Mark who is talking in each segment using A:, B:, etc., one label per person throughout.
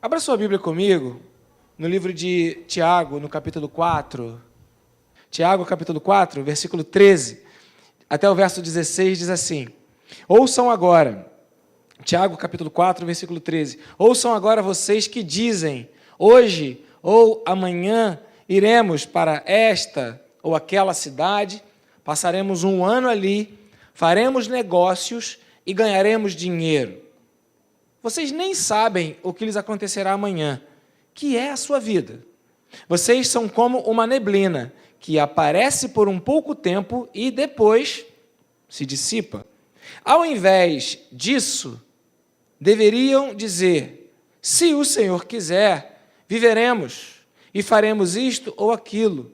A: Abra sua Bíblia comigo, no livro de Tiago, no capítulo 4. Tiago, capítulo 4, versículo 13, até o verso 16, diz assim: ouçam agora, Tiago, capítulo 4, versículo 13, ouçam agora vocês que dizem, hoje ou amanhã iremos para esta ou aquela cidade, passaremos um ano ali, faremos negócios e ganharemos dinheiro. Vocês nem sabem o que lhes acontecerá amanhã, que é a sua vida. Vocês são como uma neblina, que aparece por um pouco tempo e depois se dissipa. Ao invés disso, deveriam dizer, se o Senhor quiser, viveremos e faremos isto ou aquilo.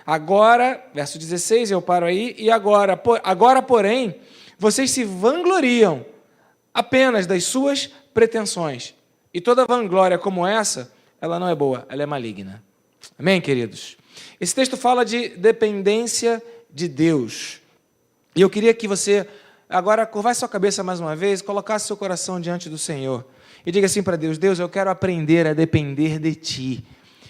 A: Agora, verso 16, eu paro aí, e agora, porém, vocês se vangloriam apenas das suas pretensões. E toda vanglória como essa, ela não é boa, ela é maligna. Amém, queridos? Esse texto fala de dependência de Deus. E eu queria que você agora curvasse sua cabeça mais uma vez, colocasse seu coração diante do Senhor e diga assim para Deus: Deus, eu quero aprender a depender de Ti.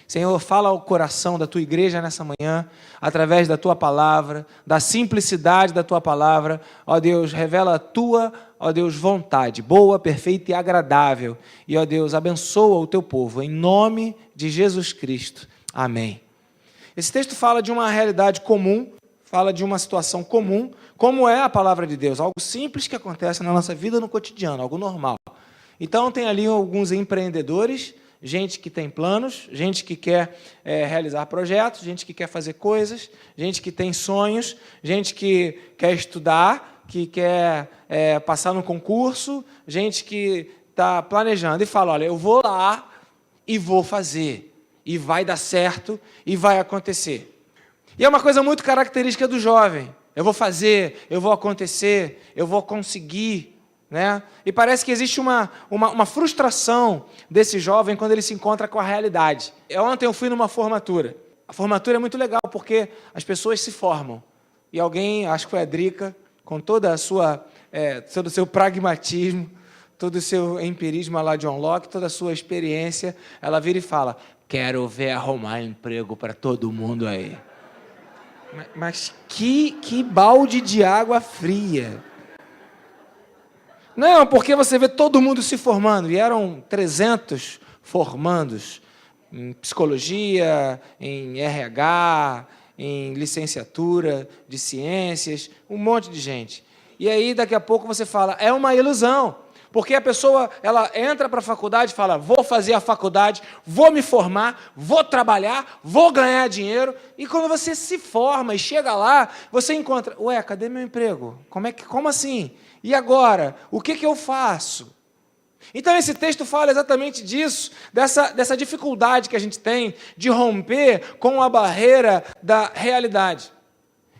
A: Senhor, fala ao coração da Tua igreja nessa manhã, através da Tua palavra, da simplicidade da Tua palavra. Ó Deus, revela a Tua, ó Deus, vontade, boa, perfeita e agradável. E, ó Deus, abençoa o Teu povo, em nome de Jesus Cristo. Amém. Esse texto fala de uma realidade comum, fala de uma situação comum, como é a palavra de Deus, algo simples que acontece na nossa vida no cotidiano, algo normal. Então, tem ali alguns empreendedores, gente que tem planos, gente que quer realizar projetos, gente que quer fazer coisas, gente que tem sonhos, gente que quer estudar, que quer passar no concurso, gente que está planejando e fala, olha, eu vou lá e vou fazer, e vai dar certo, e vai acontecer. E é uma coisa muito característica do jovem, eu vou fazer, eu vou acontecer, eu vou conseguir, né? E parece que existe uma frustração desse jovem quando ele se encontra com a realidade. Ontem eu fui numa formatura. A formatura é muito legal porque as pessoas se formam. E alguém, acho que foi a Drica, com toda a sua, todo o seu pragmatismo, todo o seu empirismo lá de John Locke, toda a sua experiência, ela vira e fala, quero ver arrumar emprego para todo mundo aí. Mas que balde de água fria. Não, porque você vê todo mundo se formando, e eram 300 formandos em psicologia, em RH, em licenciatura de ciências, um monte de gente. E aí, daqui a pouco, você fala, é uma ilusão, porque a pessoa ela entra para a faculdade e fala, vou fazer a faculdade, vou me formar, vou trabalhar, vou ganhar dinheiro, e quando você se forma e chega lá, você encontra, ué, cadê meu emprego? Como assim? E agora? O que eu faço? Então, esse texto fala exatamente disso, dessa dificuldade que a gente tem de romper com a barreira da realidade,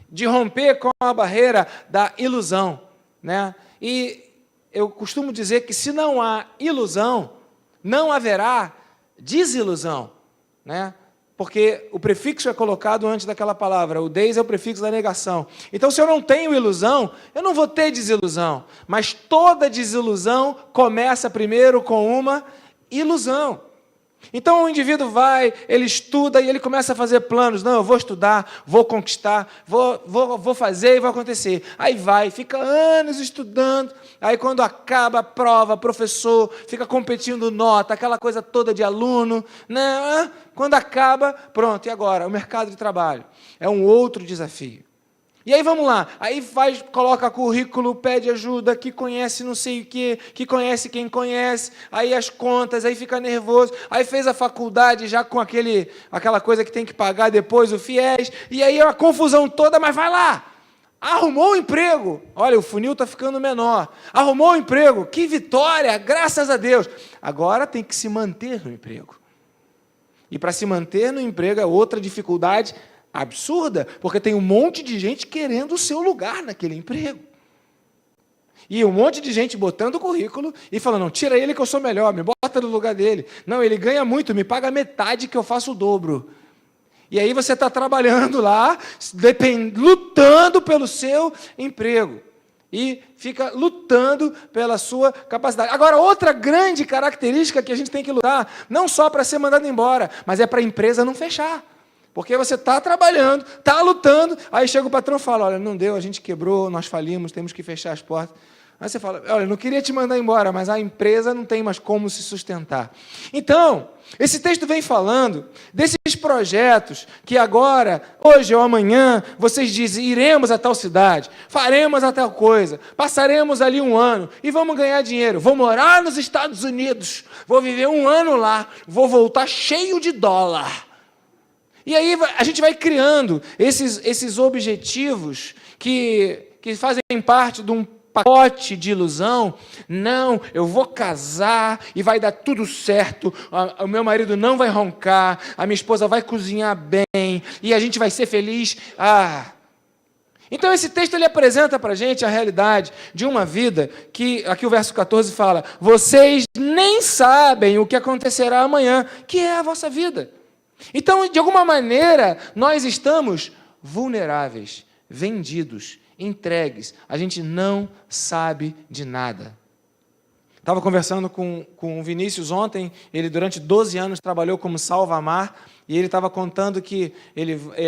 A: de romper com a barreira da ilusão, né? E eu costumo dizer que se não há ilusão, não haverá desilusão, né? Porque o prefixo é colocado antes daquela palavra, o des é o prefixo da negação. Então, se eu não tenho ilusão, eu não vou ter desilusão. Mas toda desilusão começa primeiro com uma ilusão. Então, o indivíduo vai, ele estuda e ele começa a fazer planos. Não, eu vou estudar, vou conquistar, vou fazer e vai acontecer. Aí vai, fica anos estudando. Aí, quando acaba a prova, professor fica competindo nota, aquela coisa toda de aluno, né? Quando acaba, pronto, e agora? O mercado de trabalho. É um outro desafio. E aí vamos lá, aí coloca currículo, pede ajuda, que conhece não sei o quê, que conhece quem conhece, aí as contas, aí fica nervoso, aí fez a faculdade já com aquela coisa que tem que pagar depois, o FIES, e aí é uma confusão toda, mas vai lá, arrumou um emprego, olha, o funil está ficando menor, arrumou um emprego, que vitória, graças a Deus, agora tem que se manter no emprego. E para se manter no emprego é outra dificuldade absurda, porque tem um monte de gente querendo o seu lugar naquele emprego. E um monte de gente botando o currículo e falando, não, tira ele que eu sou melhor, me bota no lugar dele. Não, ele ganha muito, me paga metade que eu faço o dobro. E aí você está trabalhando lá, lutando pelo seu emprego. e fica lutando pela sua capacidade. Agora, outra grande característica que a gente tem que lutar, não só para ser mandado embora, mas é para a empresa não fechar. Porque você está trabalhando, está lutando, aí chega o patrão e fala, olha, não deu, a gente quebrou, nós falimos, temos que fechar as portas. Aí você fala, olha, eu não queria te mandar embora, mas a empresa não tem mais como se sustentar. Então, esse texto vem falando desses projetos que agora, hoje ou amanhã, vocês dizem, iremos a tal cidade, faremos a tal coisa, passaremos ali 1 ano e vamos ganhar dinheiro. Vou morar nos Estados Unidos, vou viver 1 ano lá, vou voltar cheio de dólar. E aí a gente vai criando esses objetivos que fazem parte de um pacote de ilusão. Não, eu vou casar e vai dar tudo certo, o meu marido não vai roncar, a minha esposa vai cozinhar bem e a gente vai ser feliz. Então esse texto ele apresenta para a gente a realidade de uma vida que, aqui o verso 14 fala, vocês nem sabem o que acontecerá amanhã, que é a vossa vida. Então, de alguma maneira, nós estamos vulneráveis, vendidos, entregues. A gente não sabe de nada. Estava conversando com o Vinícius ontem, ele durante 12 anos trabalhou como salva-mar, e ele estava contando que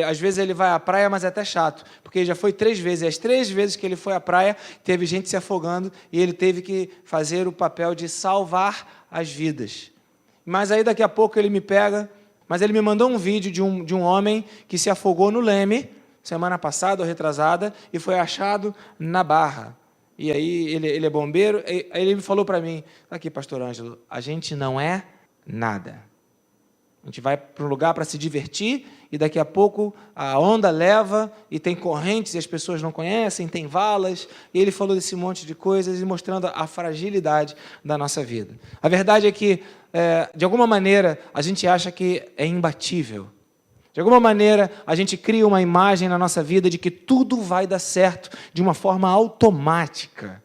A: às vezes ele vai à praia, mas é até chato, porque ele já foi 3 vezes, e as 3 vezes que ele foi à praia, teve gente se afogando, e ele teve que fazer o papel de salvar as vidas. Mas aí daqui a pouco ele me pega, mas ele me mandou um vídeo de um homem que se afogou no Leme, semana passada ou retrasada, e foi achado na Barra. E aí ele é bombeiro, aí ele me falou para mim, aqui, pastor Ângelo, a gente não é nada. A gente vai para um lugar para se divertir, e daqui a pouco a onda leva, e tem correntes, e as pessoas não conhecem, tem valas, e ele falou desse monte de coisas, e mostrando a fragilidade da nossa vida. A verdade é que, de alguma maneira, a gente acha que é imbatível. De alguma maneira, a gente cria uma imagem na nossa vida de que tudo vai dar certo de uma forma automática.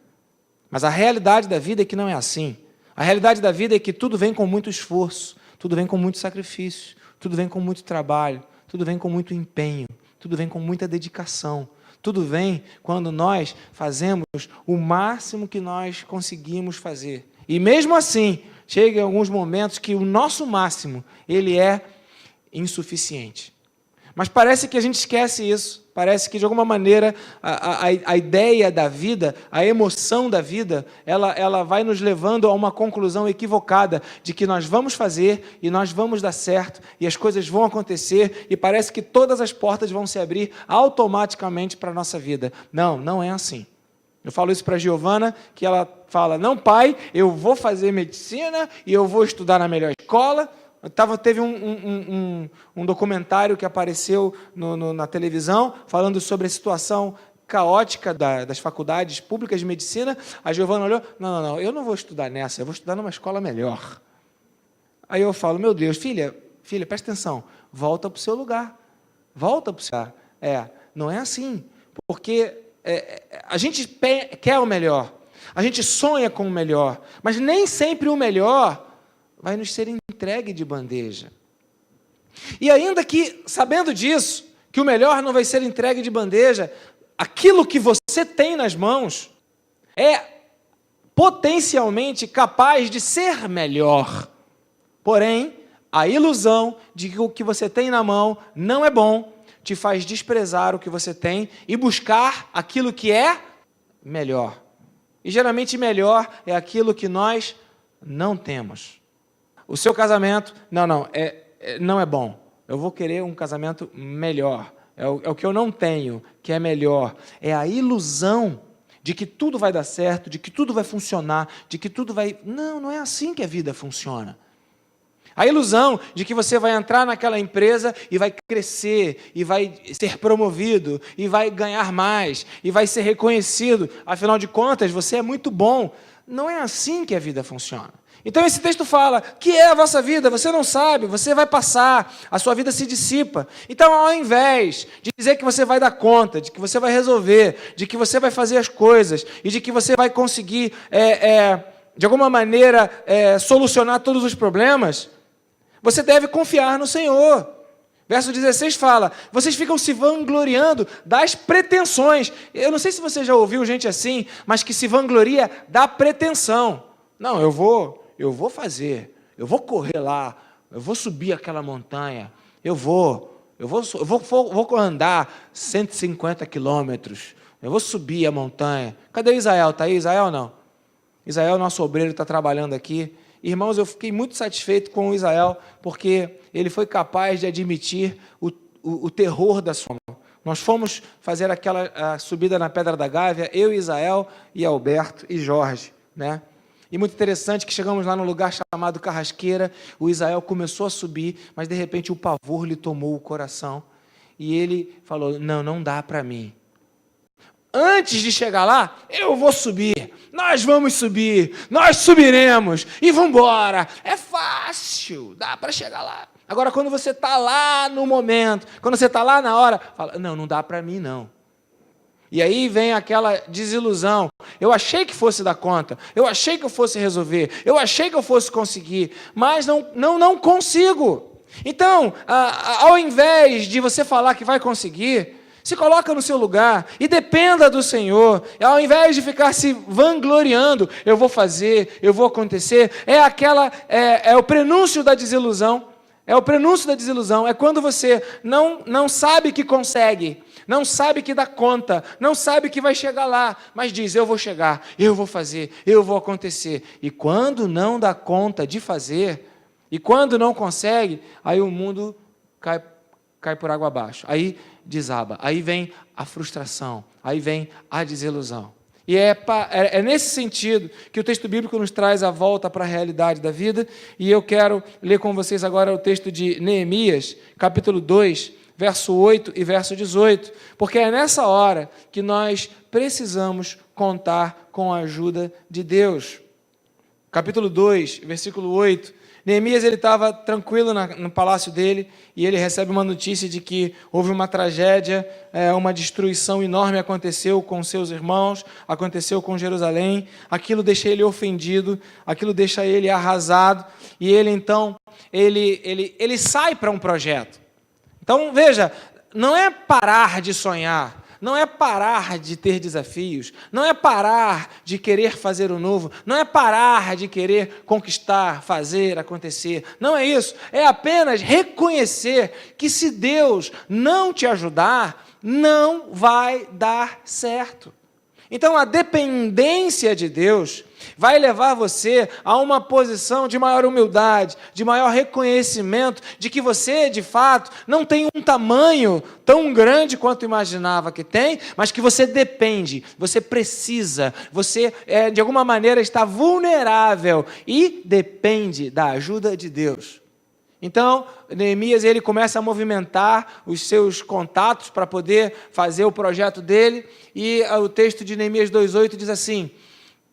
A: Mas a realidade da vida é que não é assim. A realidade da vida é que tudo vem com muito esforço, tudo vem com muito sacrifício, tudo vem com muito trabalho, tudo vem com muito empenho, tudo vem com muita dedicação. Tudo vem quando nós fazemos o máximo que nós conseguimos fazer. E mesmo assim, chega em alguns momentos que o nosso máximo, ele é insuficiente. Mas parece que a gente esquece isso. Parece que, de alguma maneira, a ideia da vida, a emoção da vida, ela vai nos levando a uma conclusão equivocada de que nós vamos fazer e nós vamos dar certo e as coisas vão acontecer e parece que todas as portas vão se abrir automaticamente para a nossa vida. Não, não é assim. Eu falo isso para a Giovana, que ela fala, não, pai, eu vou fazer medicina e eu vou estudar na melhor escola. Teve um documentário que apareceu na televisão, falando sobre a situação caótica das faculdades públicas de medicina. A Giovana olhou, não, eu não vou estudar nessa, eu vou estudar numa escola melhor. Aí eu falo, meu Deus, filha, presta atenção, volta para o seu lugar, volta para o seu lugar. Não é assim, porque a gente quer o melhor, a gente sonha com o melhor, mas nem sempre o melhor vai nos ser entregue de bandeja. E ainda que, sabendo disso, que o melhor não vai ser entregue de bandeja, aquilo que você tem nas mãos é potencialmente capaz de ser melhor. Porém, a ilusão de que o que você tem na mão não é bom, te faz desprezar o que você tem e buscar aquilo que é melhor. E geralmente melhor é aquilo que nós não temos. O seu casamento, não é bom. Eu vou querer um casamento melhor. É o que eu não tenho, que é melhor. É a ilusão de que tudo vai dar certo, de que tudo vai funcionar, de que tudo vai... Não é assim que a vida funciona. A ilusão de que você vai entrar naquela empresa e vai crescer, e vai ser promovido, e vai ganhar mais, e vai ser reconhecido. Afinal de contas, você é muito bom. Não é assim que a vida funciona. Então esse texto fala, que é a vossa vida, você não sabe, você vai passar, a sua vida se dissipa. Então, ao invés de dizer que você vai dar conta, de que você vai resolver, de que você vai fazer as coisas, e de que você vai conseguir, de alguma maneira, solucionar todos os problemas, você deve confiar no Senhor. Verso 16 fala, vocês ficam se vangloriando das pretensões. Eu não sei se você já ouviu gente assim, mas que se vangloria da pretensão. Não, eu vou fazer, eu vou correr lá, eu vou subir aquela montanha, eu vou andar 150 quilômetros, eu vou subir a montanha. Cadê Israel? Está aí Israel não? Israel, nosso obreiro, está trabalhando aqui. Irmãos, eu fiquei muito satisfeito com o Israel, porque ele foi capaz de admitir o terror da sua mão. Nós fomos fazer aquela subida na Pedra da Gávea, eu, Israel, e Alberto e Jorge, né? E muito interessante que chegamos lá no lugar chamado Carrasqueira, o Israel começou a subir, mas de repente o pavor lhe tomou o coração, e ele falou, não dá para mim. Antes de chegar lá, eu vou subir, nós vamos subir, nós subiremos, e vamos embora. É fácil, dá para chegar lá. Agora, quando você está lá no momento, quando você está lá na hora, fala, não dá para mim não. E aí vem aquela desilusão. Eu achei que fosse dar conta, eu achei que eu fosse resolver, eu achei que eu fosse conseguir, mas não consigo. Então, ao invés de você falar que vai conseguir, se coloca no seu lugar e dependa do Senhor. Ao invés de ficar se vangloriando, eu vou fazer, eu vou acontecer, é o prenúncio da desilusão. É o prenúncio da desilusão. É quando você não sabe que consegue, não sabe que dá conta, não sabe que vai chegar lá, mas diz, eu vou chegar, eu vou fazer, eu vou acontecer. E quando não dá conta de fazer, e quando não consegue, aí o mundo cai por água abaixo. Aí desaba, aí vem a frustração, aí vem a desilusão. E é nesse sentido que o texto bíblico nos traz a volta para a realidade da vida, e eu quero ler com vocês agora o texto de Neemias, capítulo 2, verso 8 e verso 18, porque é nessa hora que nós precisamos contar com a ajuda de Deus. Capítulo 2, versículo 8, Neemias estava tranquilo no palácio dele e ele recebe uma notícia de que houve uma tragédia, uma destruição enorme aconteceu com seus irmãos, aconteceu com Jerusalém, aquilo deixa ele ofendido, aquilo deixa ele arrasado e ele então, ele sai para um projeto. Então veja, não é parar de sonhar, não é parar de ter desafios, não é parar de querer fazer o novo, não é parar de querer conquistar, fazer, acontecer. Não é isso, é apenas reconhecer que se Deus não te ajudar, não vai dar certo. Então a dependência de Deus vai levar você a uma posição de maior humildade, de maior reconhecimento de que você, de fato, não tem um tamanho tão grande quanto imaginava que tem, mas que você depende, você precisa, você, de alguma maneira, está vulnerável e depende da ajuda de Deus. Então, Neemias ele começa a movimentar os seus contatos para poder fazer o projeto dele, e o texto de Neemias 2,8 diz assim,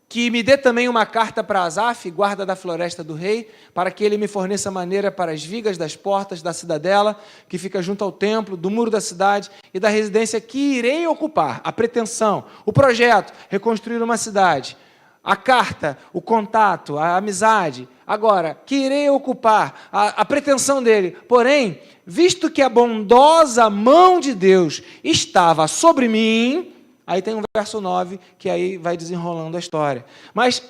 A: que me dê também uma carta para Asaf, guarda da floresta do rei, para que ele me forneça maneira para as vigas das portas da cidadela, que fica junto ao templo, do muro da cidade e da residência que irei ocupar. A pretensão, o projeto, reconstruir uma cidade. A carta, o contato, a amizade. Agora, que irei ocupar, a pretensão dele. Porém, visto que a bondosa mão de Deus estava sobre mim... Aí tem um verso 9, que aí vai desenrolando a história. Mas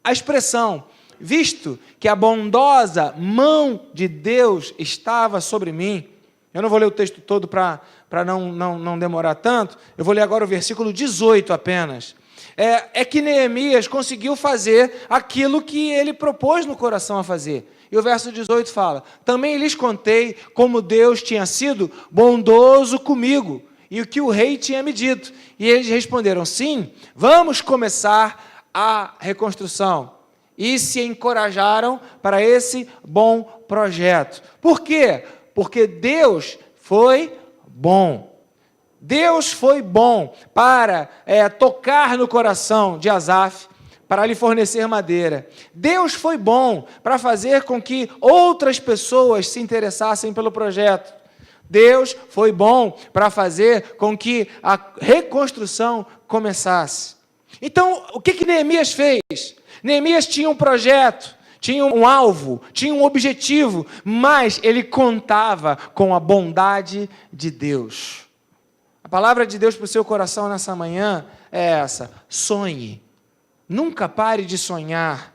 A: a expressão, visto que a bondosa mão de Deus estava sobre mim, eu não vou ler o texto todo para não demorar tanto, eu vou ler agora o versículo 18 apenas. É que Neemias conseguiu fazer aquilo que ele propôs no coração a fazer. E o verso 18 fala, também lhes contei como Deus tinha sido bondoso comigo, e o que o rei tinha me dito. E eles responderam, sim, vamos começar a reconstrução. E se encorajaram para esse bom projeto. Por quê? Porque Deus foi bom. Deus foi bom para tocar no coração de Asaf, para lhe fornecer madeira. Deus foi bom para fazer com que outras pessoas se interessassem pelo projeto. Deus foi bom para fazer com que a reconstrução começasse. Então, o que Neemias fez? Neemias tinha um projeto, tinha um alvo, tinha um objetivo, mas ele contava com a bondade de Deus. A palavra de Deus para o seu coração nessa manhã é essa: sonhe. Nunca pare de sonhar.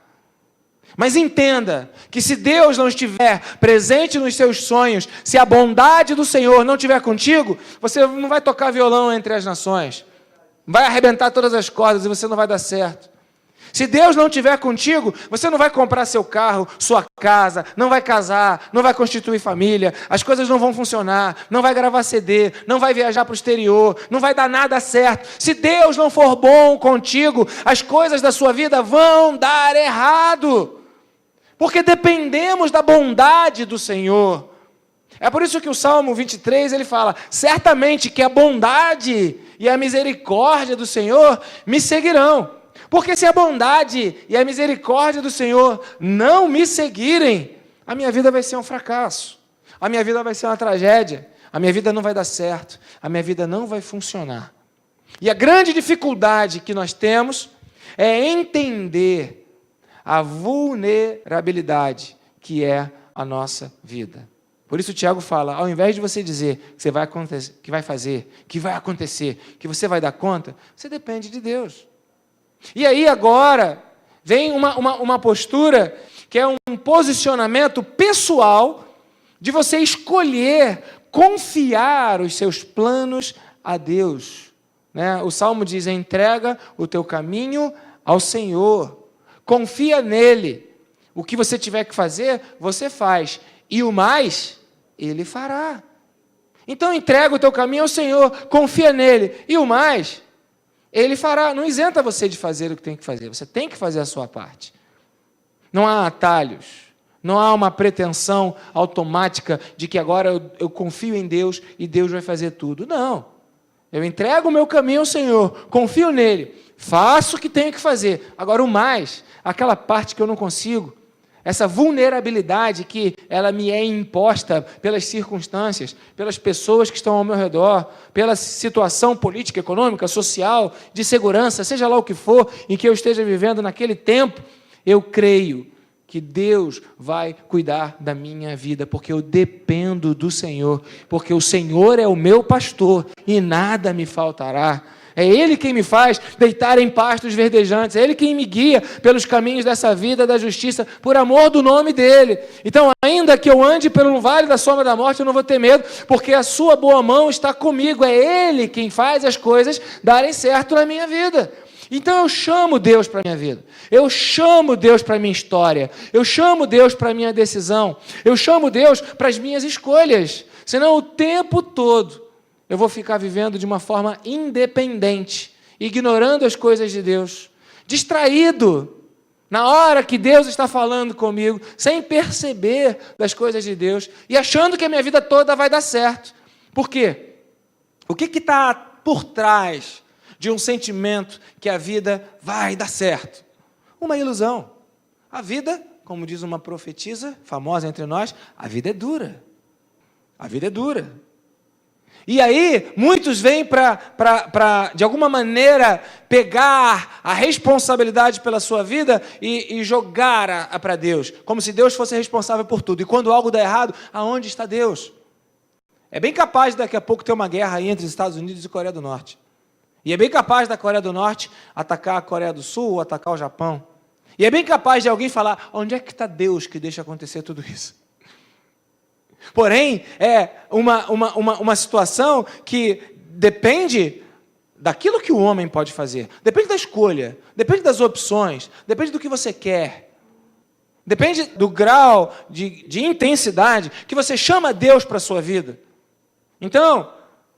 A: Mas entenda que se Deus não estiver presente nos seus sonhos, se a bondade do Senhor não estiver contigo, você não vai tocar violão entre as nações, vai arrebentar todas as cordas e você não vai dar certo. Se Deus não estiver contigo, você não vai comprar seu carro, sua casa, não vai casar, não vai constituir família, as coisas não vão funcionar, não vai gravar CD, não vai viajar para o exterior, não vai dar nada certo. Se Deus não for bom contigo, as coisas da sua vida vão dar errado, porque dependemos da bondade do Senhor. É por isso que o Salmo 23, ele fala: certamente que a bondade e a misericórdia do Senhor me seguirão. Porque se a bondade e a misericórdia do Senhor não me seguirem, a minha vida vai ser um fracasso, a minha vida vai ser uma tragédia, a minha vida não vai dar certo, a minha vida não vai funcionar. E a grande dificuldade que nós temos é entender a vulnerabilidade que é a nossa vida. Por isso o Tiago fala: ao invés de você dizer que você vai acontecer, que vai fazer, que vai acontecer, que você vai dar conta, você depende de Deus. E aí agora vem uma postura que é um posicionamento pessoal de você escolher confiar os seus planos a Deus. Né? O Salmo diz: entrega o teu caminho ao Senhor, confia nele, o que você tiver que fazer, você faz, e o mais, Ele fará. Então entrega o teu caminho ao Senhor, confia nele, e o mais, Ele fará. Não isenta você de fazer o que tem que fazer, você tem que fazer a sua parte. Não há atalhos, não há uma pretensão automática de que agora eu confio em Deus e Deus vai fazer tudo. Não, eu entrego o meu caminho ao Senhor, confio nele, faço o que tenho que fazer. Agora o mais, aquela parte que eu não consigo, essa vulnerabilidade que ela me é imposta pelas circunstâncias, pelas pessoas que estão ao meu redor, pela situação política, econômica, social, de segurança, seja lá o que for, em que eu esteja vivendo naquele tempo, eu creio que Deus vai cuidar da minha vida, porque eu dependo do Senhor, porque o Senhor é o meu pastor e nada me faltará. É Ele quem me faz deitar em pastos verdejantes, é Ele quem me guia pelos caminhos dessa vida, da justiça, por amor do nome dEle. Então, ainda que eu ande pelo vale da sombra da morte, eu não vou ter medo, porque a sua boa mão está comigo, é Ele quem faz as coisas darem certo na minha vida. Então eu chamo Deus para a minha vida, eu chamo Deus para a minha história, eu chamo Deus para a minha decisão, eu chamo Deus para as minhas escolhas, senão o tempo todo eu vou ficar vivendo de uma forma independente, ignorando as coisas de Deus, distraído na hora que Deus está falando comigo, sem perceber das coisas de Deus e achando que a minha vida toda vai dar certo. Por quê? O que está por trás de um sentimento que a vida vai dar certo? Uma ilusão. A vida, como diz uma profetisa famosa entre nós, a vida é dura. A vida é dura. E aí, muitos vêm para, de alguma maneira, pegar a responsabilidade pela sua vida e jogar para Deus, como se Deus fosse responsável por tudo. E quando algo dá errado, aonde está Deus? É bem capaz de daqui a pouco ter uma guerra aí entre os Estados Unidos e Coreia do Norte. E é bem capaz da Coreia do Norte atacar a Coreia do Sul ou atacar o Japão. E é bem capaz de alguém falar: onde é que está Deus que deixa acontecer tudo isso? Porém, é uma situação que depende daquilo que o homem pode fazer. Depende da escolha, depende das opções, depende do que você quer. Depende do grau de intensidade que você chama Deus para a sua vida. Então,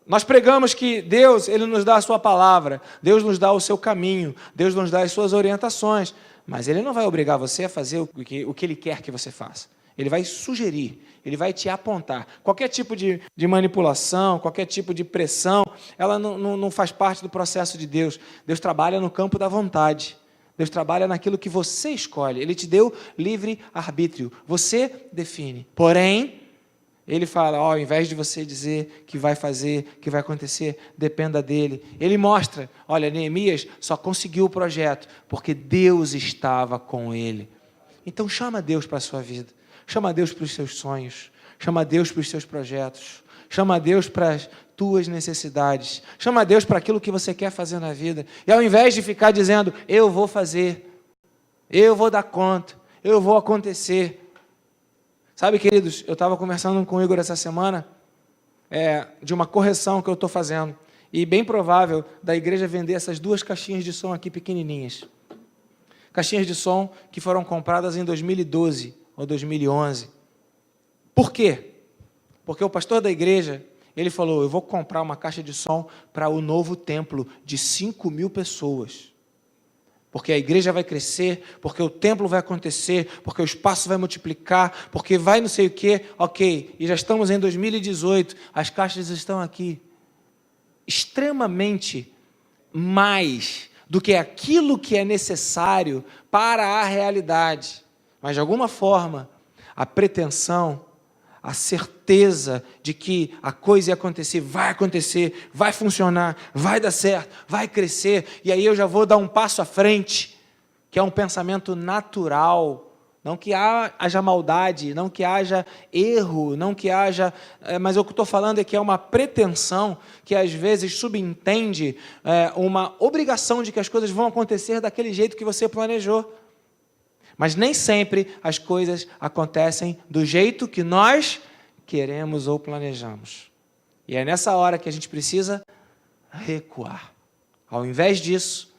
A: nós pregamos que Deus, Ele nos dá a sua palavra, Deus nos dá o seu caminho, Deus nos dá as suas orientações, mas Ele não vai obrigar você a fazer o que Ele quer que você faça. Ele vai sugerir, Ele vai te apontar. Qualquer tipo de manipulação, qualquer tipo de pressão, ela não faz parte do processo de Deus. Deus trabalha no campo da vontade. Deus trabalha naquilo que você escolhe. Ele te deu livre arbítrio. Você define. Porém, Ele fala: ao invés de você dizer que vai fazer, que vai acontecer, dependa dEle. Ele mostra: olha, Neemias só conseguiu o projeto porque Deus estava com ele. Então chama Deus para a sua vida. Chama Deus para os seus sonhos. Chama Deus para os seus projetos. Chama Deus para as tuas necessidades. Chama Deus para aquilo que você quer fazer na vida. E ao invés de ficar dizendo, eu vou fazer, eu vou dar conta, eu vou acontecer. Sabe, queridos, eu estava conversando com o Igor essa semana de uma correção que eu estou fazendo. E bem provável da igreja vender essas 2 caixinhas de som aqui pequenininhas. Caixinhas de som que foram compradas em 2012 ou 2011. Por quê? Porque o pastor da igreja, ele falou, eu vou comprar uma caixa de som para o novo templo de 5.000 pessoas. Porque a igreja vai crescer, porque o templo vai acontecer, porque o espaço vai multiplicar, porque vai não sei o quê. Ok, e já estamos em 2018, as caixas estão aqui. Extremamente mais do que aquilo que é necessário para a realidade. Mas, de alguma forma, a pretensão, a certeza de que a coisa ia acontecer, vai funcionar, vai dar certo, vai crescer, e aí eu já vou dar um passo à frente, que é um pensamento natural, não que haja maldade, não que haja erro, não que haja... mas o que eu estou falando é que é uma pretensão que às vezes subentende uma obrigação de que as coisas vão acontecer daquele jeito que você planejou. Mas nem sempre as coisas acontecem do jeito que nós queremos ou planejamos. E é nessa hora que a gente precisa recuar. Ao invés disso,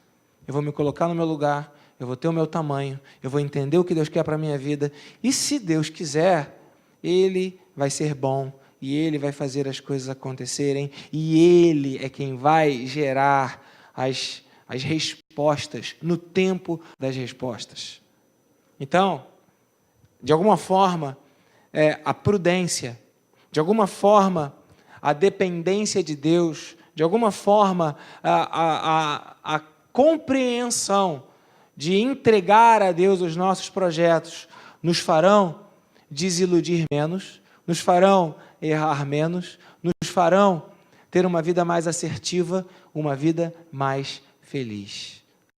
A: eu vou me colocar no meu lugar, eu vou ter o meu tamanho, eu vou entender o que Deus quer para a minha vida, e se Deus quiser, Ele vai ser bom, e Ele vai fazer as coisas acontecerem, e Ele é quem vai gerar as respostas, no tempo das respostas. Então, de alguma forma, a prudência, de alguma forma, a dependência de Deus, de alguma forma, a compreensão de entregar a Deus os nossos projetos, nos farão desiludir menos, nos farão errar menos, nos farão ter uma vida mais assertiva, uma vida mais feliz.